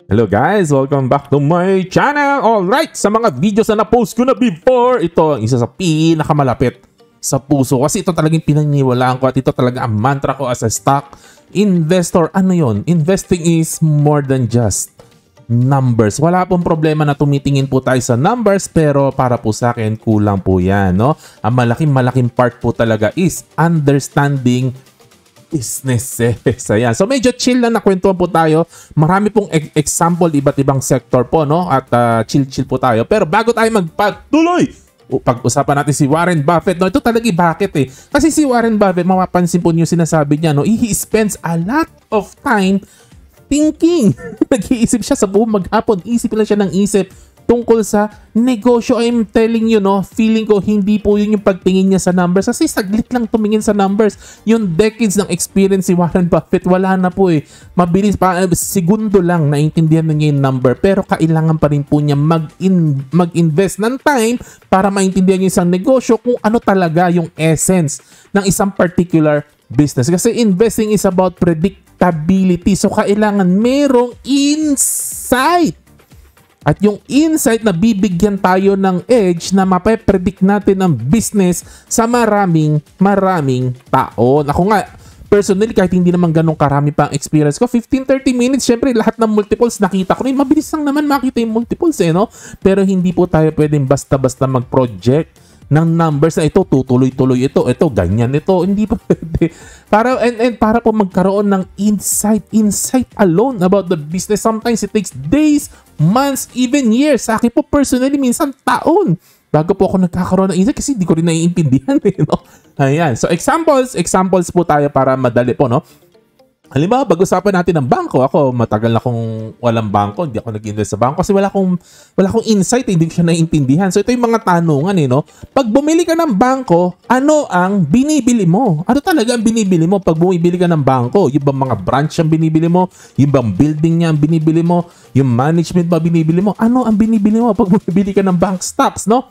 Hello guys! Welcome back to my channel! Alright! Sa mga videos na na-post ko na before, ito ang isa sa pinakamalapit sa puso. Kasi ito talagang pinaniniwalaan ko at ito talaga ang mantra ko as a stock investor. Ano yon? Investing is more than just numbers. Wala pong problema na tumitingin po tayo sa numbers, pero para po sa akin, kulang po yan. No? Ang malaking part po talaga is understanding business. Ayan. So medyo chill lang na kwentuhan po tayo. Marami pong example, iba't ibang sector po, no? At chill-chill po tayo. Pero bago tayo magpatuloy, pag-usapan natin si Warren Buffett. No, ito talaga bakit eh. Kasi si Warren Buffett, mapapansin po niyo sinasabi niya, no? He spends a lot of time thinking. Nag-iisip siya sa buong maghapon. Isip lang siya ng isip tungkol sa negosyo. I'm telling you, no, feeling ko hindi po yun yung pagtingin niya sa numbers. Kasi saglit lang tumingin sa numbers. Yung decades ng experience si Warren Buffett, wala na po eh. Mabilis pa, segundo lang naintindihan na niya yung number. Pero kailangan pa rin po niya mag-invest ng time para maintindihan yung isang negosyo kung ano talaga yung essence ng isang particular business. Kasi investing is about predictability. So kailangan merong insight. At yung insight na bibigyan tayo ng edge na mape-predict natin ang business sa maraming taon. Ako nga, personally, kahit hindi naman ganun karami pa ang experience ko, 15-30 minutes, syempre lahat ng multiples nakita ko rin. Mabilis lang naman makita yung multiples eh, no? Pero hindi po tayo pwedeng basta-basta mag-project ng numbers na ito, tutuloy-tuloy ito, ganyan ito. Hindi pa pwede. Para po magkaroon ng insight alone about the business. Sometimes it takes days, months, even years. Sa akin po personally, minsan taon bago po ako nagkakaroon ng insight kasi hindi ko rin naiintindihan. No? Ayan. So examples po tayo para madali po, no? Halimbawa, pag-usapan natin ng bangko. Ako, matagal na akong walang bangko. Hindi ako nag-invest sa bangko kasi wala akong insight. Hindi ko siya naiintindihan. So, ito yung mga tanungan eh, no? Pag bumili ka ng bangko, ano ang binibili mo? Ano talaga ang binibili mo pag bumibili ka ng bangko? Yung bang mga branch ang binibili mo? Yung bang building niya ang binibili mo? Yung management ba binibili mo? Ano ang binibili mo pag bumibili ka ng bank stocks, no?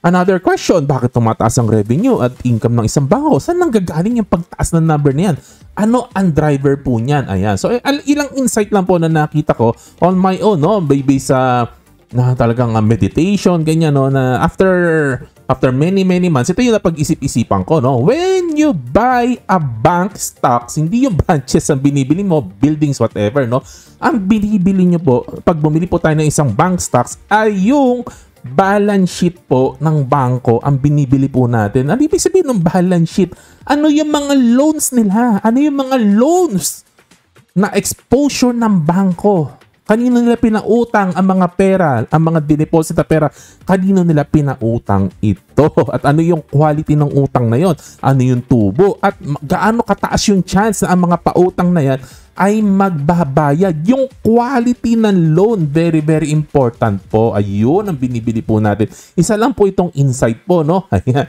Another question, bakit tumataas ang revenue at income ng isang bangko? Saan nanggagaling yung pagtaas ng number na yan? Ano ang driver po niyan? Ayan. So, ilang insight lang po na nakita ko on my own, no? Based sa talagang meditation, ganyan, no? Na after many months, ito yung napag-isip-isipan ko, no? When you buy a bank stocks, hindi yung branches ang binibili mo, buildings, whatever, no? Ang binibili nyo po, pag bumili po tayo ng isang bank stocks, ay yung balance sheet po ng bangko ang binibili po natin. Ano ibig sabihin ng balance sheet? Ano yung mga loans nila? Ano yung mga loans na exposure ng bangko? Kanino nila pinautang ang mga pera, ang mga dineposit na pera? Kanino nila pinautang ito? At ano yung quality ng utang na yon? Ano yung tubo? At gaano kataas yung chance na ang mga pautang na yan ay magbabayad? Yung quality ng loan, very important po. Ayun ang binibili po natin. Isa lang po itong insight po, no? Ayan.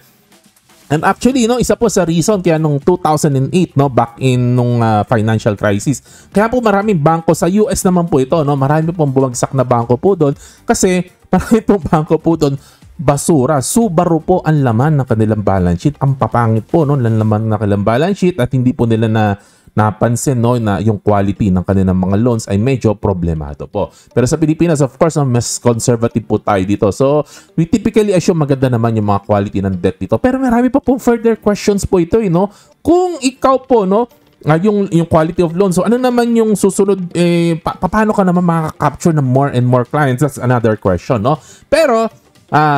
And actually, no, isa po sa reason kaya nung 2008, no, back in nung financial crisis. Kaya po maraming bangko sa US naman po ito, no. Marami pong bumagsak na bangko po doon kasi marami pong bangko po doon basura. Subaru po ang laman ng kanilang balance sheet. Ang papangit po, no, ang laman ng kanilang balance sheet at hindi po nila napansin, no, na yung quality ng kanilang mga loans ay medyo problemado po. Pero sa Pilipinas, of course, mas conservative po tayo dito. So, we typically assume maganda naman yung mga quality ng debt dito. Pero marami pa pong further questions po ito, no? Kung ikaw po, no, yung quality of loan. So, ano naman yung susunod, paano ka naman makaka-capture ng more and more clients? That's another question, no? Pero,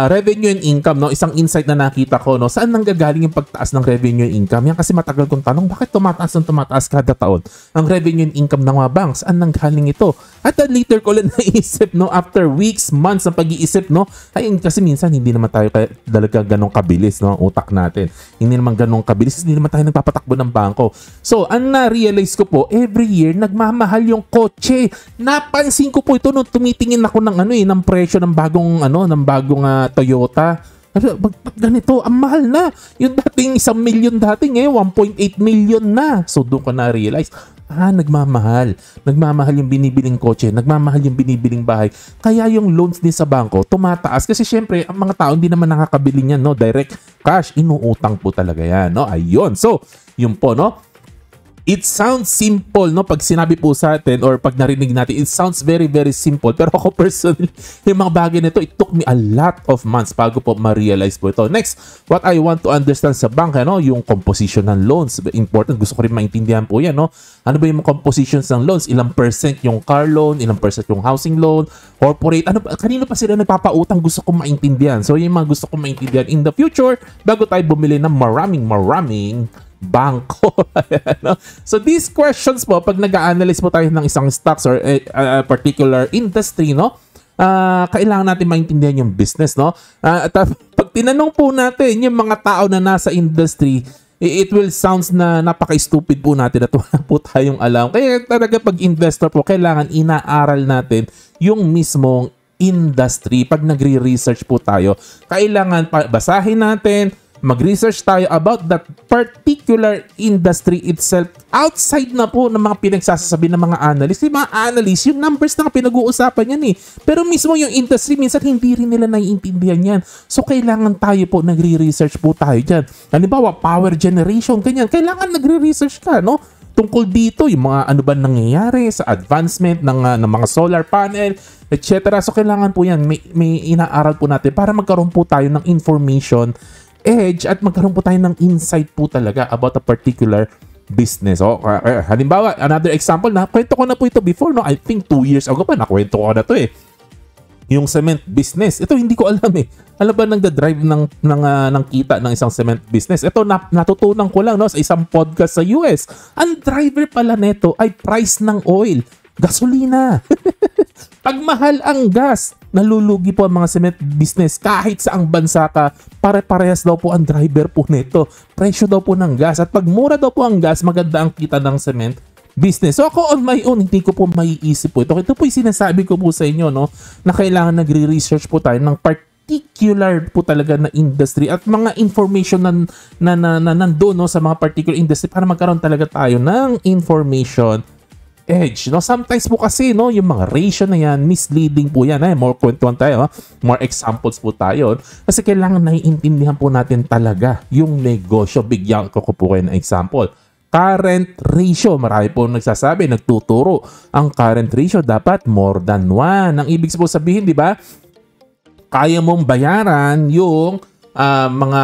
revenue and income, no? Isang insight na nakita ko, no? Saan nanggagaling yung pagtaas ng revenue and income? Yan kasi matagal kong tanong, bakit tumataas kada taon ang revenue and income ng mga banks? Saan nanggaling ito? At later ko lang naisip, no? After weeks, months ng pag-iisip, no? Ay, kasi minsan hindi naman tayo talaga ganong kabilis, no? Utak natin. Hindi naman ganong kabilis. Hindi naman tayo nagpapatakbo ng bangko. So, ang na-realize ko po, every year, nagmamahal yung kotse. Napansin ko po ito, no? Tumitingin ako ng presyo ng bagong Toyota. Ba't ganito? Ang mahal na. Yung dating 1 million dati, ngayon 1.8 million na. So doon ko na-realize, nagmamahal. Nagmamahal yung binibiling kotse. Nagmamahal yung binibiling bahay. Kaya yung loans din sa bangko, tumataas. Kasi syempre, ang mga tao hindi naman nakakabili niyan, no? Direct cash. Inuutang po talaga yan, no? Ayun. So, yun po, no? It sounds simple, no? Pag sinabi po sa atin or pag narinig natin, it sounds very, very simple. Pero ako personally, yung mga bagay nito, it took me a lot of months bago po ma-realize po ito. Next, what I want to understand sa bank, no? Yung composition ng loans. Important, gusto ko rin maintindihan po yan, no? Ano ba yung compositions ng loans? Ilang percent yung car loan, ilang percent yung housing loan, corporate, kanino pa sila nagpapautang, gusto ko maintindihan. So, yung mga gusto ko maintindihan in the future, bago tayo bumili ng maraming bangko. No? So these questions po, pag nag-a-analyze po tayo ng isang stocks or a particular industry, no? Kailangan natin maintindihan yung business, no? At pag tinanong po natin yung mga tao na nasa industry, it will sounds na napaka-stupid po natin at wala po tayong alam. Kaya talaga pag investor po, kailangan inaaral natin yung mismong industry. Pag nagre-research po tayo, kailangan basahin natin, mag-research tayo about that particular industry itself outside na po ng mga pinagsasasabi ng mga analyst. Yung mga analyst, yung numbers na pinag-uusapan yan eh. Pero mismo yung industry, minsan hindi rin nila naiintindihan yan. So, kailangan tayo po, nagre-research po tayo dyan. Halimbawa, power generation, ganyan. Kailangan nagre-research ka, no? Tungkol dito, yung mga ano ba nangyayari sa advancement ng mga solar panel, etc. So, kailangan po yan. May inaaral po natin para magkaroon po tayo ng information edge at magkaroon po tayo ng insight po talaga about a particular business. O, halimbawa, another example, nakwento ko na po ito before, no? I think 2 years ago pa, nakwento ko na to eh. Yung cement business. Ito hindi ko alam eh. Alam ba nagda-drive ng kita ng isang cement business? Ito natutunan ko lang, no, sa isang podcast sa US. Ang driver pala neto ay price ng oil. Gasolina. Pag mahal ang gas, nalulugi po ang mga cement business. Kahit saang bansa ka, pare-parehas daw po ang driver po nito. Presyo daw po ng gas. At pag mura daw po ang gas, maganda ang kita ng cement business. So ako on my own, hindi ko po maiisip po ito. Ito po yung sinasabi ko po sa inyo, no, na kailangan nagre-research po tayo ng particular po talaga na industry at mga information na nandoon, no, sa mga particular industry para magkaroon talaga tayo ng information edge, no? Sometimes po kasi, no, yung mga ratio na yan, misleading po yan. More kwentuhan tayo, more examples po tayo. Kasi kailangan naiintindihan po natin talaga yung negosyo. Bigyan ko po kayo ng example. Current ratio. Marami po nagsasabi, nagtuturo. Ang current ratio dapat more than 1. Ang ibig po sabihin, di ba? Kaya mong bayaran yung mga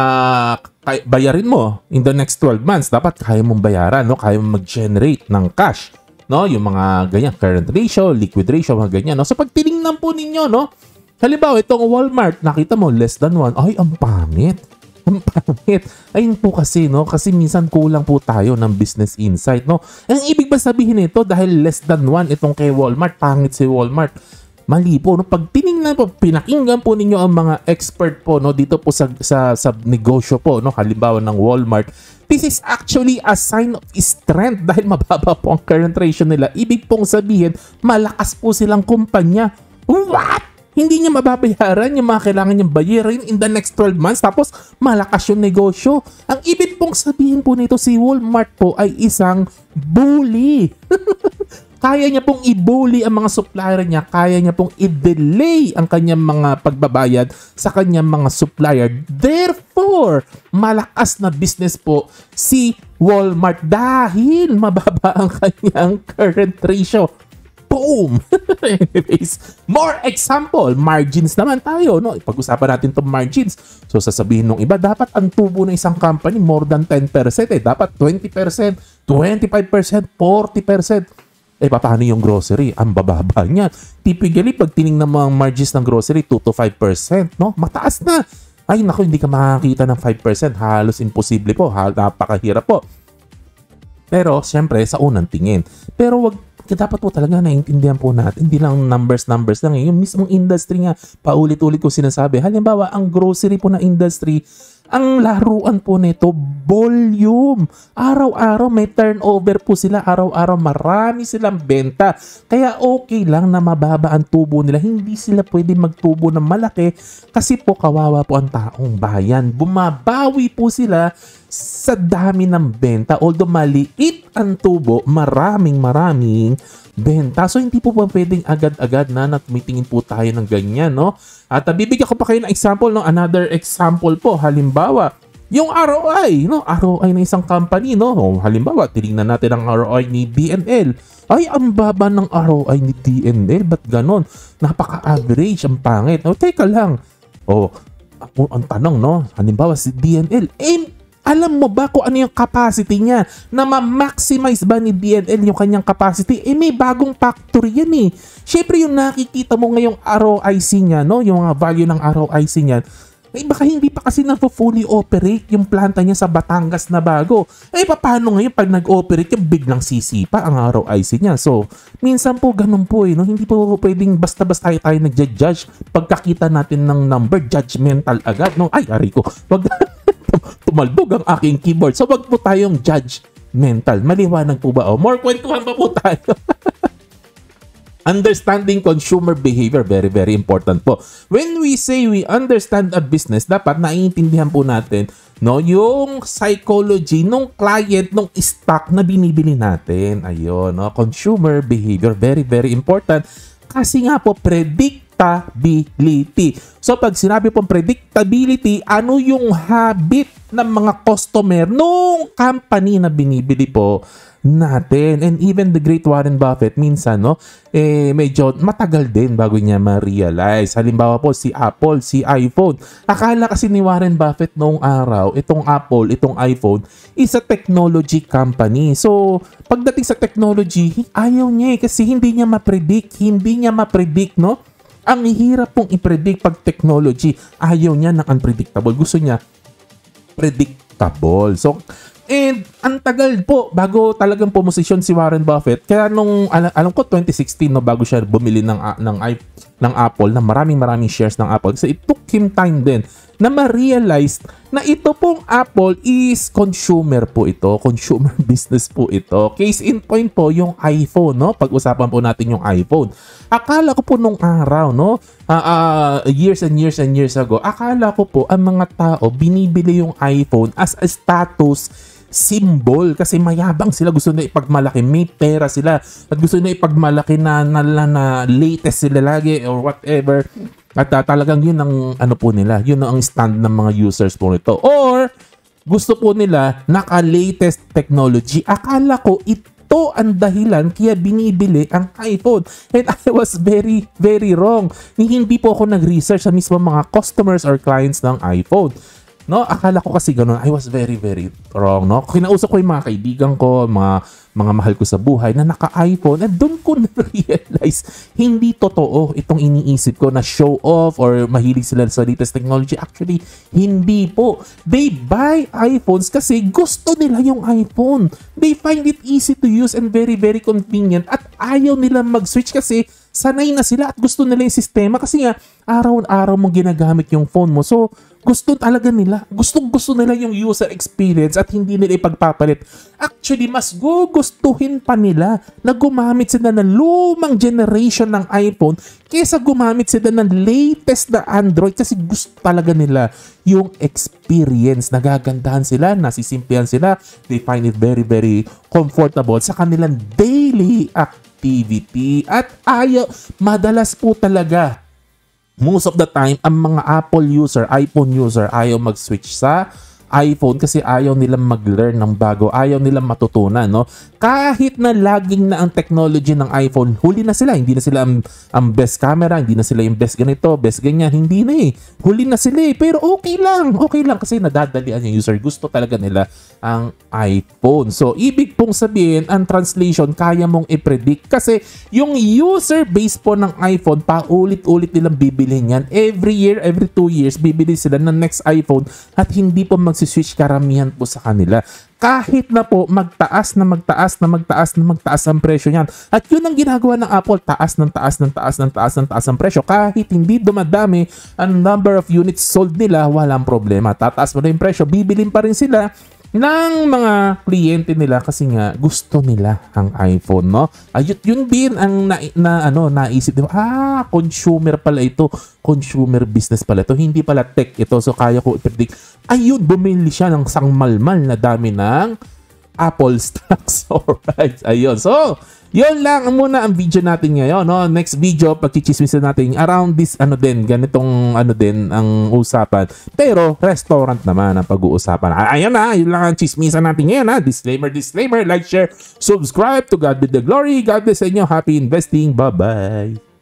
bayarin mo in the next 12 months. Dapat kaya mong bayaran, no? Kaya mong mag-generate ng cash. No, yung mga ganyan, current ratio, liquid ratio, mga ganyan, no? So pag tinignan po ninyo, no, halimbawa itong Walmart, nakita mo less than 1, ay ang pangit. Ang pangit. Ayun po kasi, no, kasi minsan kulang po tayo ng business insight, no. Ang ibig ba sabihin nito dahil less than 1 itong kay Walmart, pangit si Walmart? Mali po, no? Pag tinignan po, pinakinggan po ninyo ang mga expert po, no, dito po sa negosyo po, no, halimbawa ng Walmart, this is actually a sign of strength dahil mababa po ang current ratio nila. Ibig pong sabihin, malakas po silang kumpanya. What? Hindi niya mababayaran yung mga kailangan niyang bayarin in the next 12 months tapos malakas yung negosyo. Ang ibig pong sabihin po nito, si Walmart po ay isang bully. Kaya niya pong i-bully ang mga supplier niya. Kaya niya pong i-delay ang kanyang mga pagbabayad sa kanyang mga supplier. Therefore, malakas na business po si Walmart dahil mababa ang kanyang current ratio. Boom! Anyways, more example, margins naman tayo, no? Pag-usapan natin itong margins. So, sasabihin nung iba, dapat ang tubo ng isang company more than 10%. Dapat 20%, 25%, 40%. Paano yung grocery? Ang bababa niya. Typically, pag tinignan mo ang margins ng grocery, 2 to 5%, no? Mataas na. Ay, naku, hindi ka makakita ng 5%. Halos imposible po. Napakahirap po. Pero, syempre, sa unang tingin. Pero, dapat po talaga naiintindihan po natin. Hindi lang numbers lang. Yung mismong industry nga, paulit-ulit ko sinasabi. Halimbawa, ang grocery po na industry, ang laruan po nito, volume. Araw-araw may turnover po sila. Araw-araw marami silang benta. Kaya okay lang na mababa ang tubo nila. Hindi sila pwede magtubo ng malaki kasi po kawawa po ang taong bayan. Bumabawi po sila sa dami ng benta. Although maliit ang tubo, maraming benta. So, hindi po pwedeng agad-agad na tumitingin po tayo ng ganyan, no? At bibigyan ko pa kayo ng example, no? Another example po. Halimbawa, yung ROI, no? ROI ng isang company, no? O, halimbawa, tinignan natin ang ROI ni DNL. Ay, ang baba ng ROI ni DNL. Ba't ganon? Napaka-average, ang pangit. O, teka lang. O, ang tanong, no? Halimbawa, si DNL, alam mo ba kung ano yung capacity niya? Na ma-maximize ba ni DNL yung kanyang capacity? May bagong factory yan eh. Syempre, yung nakikita mo ngayong ROIC niya, no? Yung value ng ROIC niya, baka hindi pa kasi na-fully operate yung planta niya sa Batangas na bago. Paano ngayon pag nag-operate yung biglang sisipa ang ROIC niya? So, minsan po ganun po no? Hindi po pwedeng basta-basta tayo nag-judge. Pagkakita natin ng number, judgmental agad, no? Ay, aray ko. Wag tumalbog ang aking keyboard. So, wag po tayong judgmental. Maliwanag po ba? More kwentuhan pa po tayo. Understanding consumer behavior, very, very important po. When we say we understand a business, dapat naiintindihan po natin, no, yung psychology ng client, ng stock na binibili natin. Ayun, no, consumer behavior, very, very important. Kasi nga po, predictability. So, pag sinabi pong predictability, ano yung habit ng mga customer nung company na binibili po natin. And even the great Warren Buffett, minsan, no, medyo matagal din bago niya ma-realize. Halimbawa po, si Apple, si iPhone. Akala kasi ni Warren Buffett noong araw, itong Apple, itong iPhone, is a technology company. So, pagdating sa technology, ayaw niya kasi hindi niya ma-predict, no? Ang hirap pong i-predict pag technology. Ayaw niya ng unpredictable. Gusto niya predictable. So, and ang tagal po bago talagang pumosisyon si Warren Buffett. Kaya nung alam ko 2016 no, bago siya bumili ng Apple, na maraming shares ng Apple. So it took him time din na ma-realize na ito pong Apple is consumer po ito, consumer business po ito. Case in point po yung iPhone, no? Pag-usapan po natin yung iPhone. Akala ko po nung araw, no, years and years ago, akala ko po ang mga tao binibili yung iPhone as a status symbol kasi mayabang sila, gusto na ipagmalaki, may pera sila at gusto na ipagmalaki na latest sila lagi or whatever. At talagang yun ang ano po nila, yun ang stand ng mga users po nito. Or gusto po nila naka-latest technology. Akala ko ito ang dahilan kaya binibili ang iPhone. And I was very, very wrong. Hindi po ako nag-research sa mismo mga customers or clients ng iPhone. No, akala ko kasi ganun. I was very, very wrong, no? Kinausap ko yung mga kaibigan ko, mga mahal ko sa buhay na naka-iPhone, at doon ko na-realize hindi totoo itong iniisip ko na show off or mahilig sila sa latest technology. Actually, hindi po. They buy iPhones kasi gusto nila yung iPhone. They find it easy to use and very, very convenient, at ayaw nila mag-switch kasi sanay na sila at gusto nila yung sistema kasi nga araw-araw mong ginagamit yung phone mo. So, gusto talaga nila. Gusto nila yung user experience at hindi nila ipagpapalit. Actually, mas gugustuhin pa nila na gumamit sila ng lumang generation ng iPhone kaysa gumamit sila ng latest na Android kasi gusto talaga nila yung experience. Nagagandahan sila, nasisimplihan sila. They find it very, very comfortable sa kanilang daily activity. At madalas po talaga, most of the time, ang mga Apple user, iPhone user, ayaw mag-switch sa iPhone kasi ayaw nilang mag-learn ng bago, ayaw nilang matutunan, no? Kahit na laging na ang technology ng iPhone, huli na sila, hindi na sila ang best camera, hindi na sila yung best ganito, best ganyan, hindi na eh. Huli na sila eh, pero okay lang kasi nadadalian yung user, gusto talaga nila ang iPhone. So, ibig pong sabihin, ang translation, kaya mong i-predict kasi yung user base po ng iPhone, paulit-ulit nilang bibilihin yan. Every year, every 2 years, bibili sila ng next iPhone at hindi po magsiswitch karamihan po sa kanila. Kahit na po magtaas ang presyo niyan. At yun ang ginagawa ng Apple, taas ang presyo. Kahit hindi dumadami ang number of units sold nila, walang problema. Tataas mo na yung presyo, bibilin pa rin sila ng mga kliyente nila kasi nga gusto nila ang iPhone, no? Ayun, yun din ang naisip nila. Consumer pala ito. Consumer business pala ito. Hindi pala tech ito. So, kaya ko i-predict. Ayun, bumili siya ng sangmalmal na dami ng Apple stocks. Alright, ayun. So, yun lang muna ang video natin ngayon. No? Next video, pagchichismisan natin around this, ganitong ang usapan. Pero, restaurant naman ang pag-uusapan. Ayun na, yun lang ang chismisan natin ngayon. Ha? Disclaimer, like, share, subscribe. To God be the glory. God bless sa inyo. Happy investing. Bye-bye.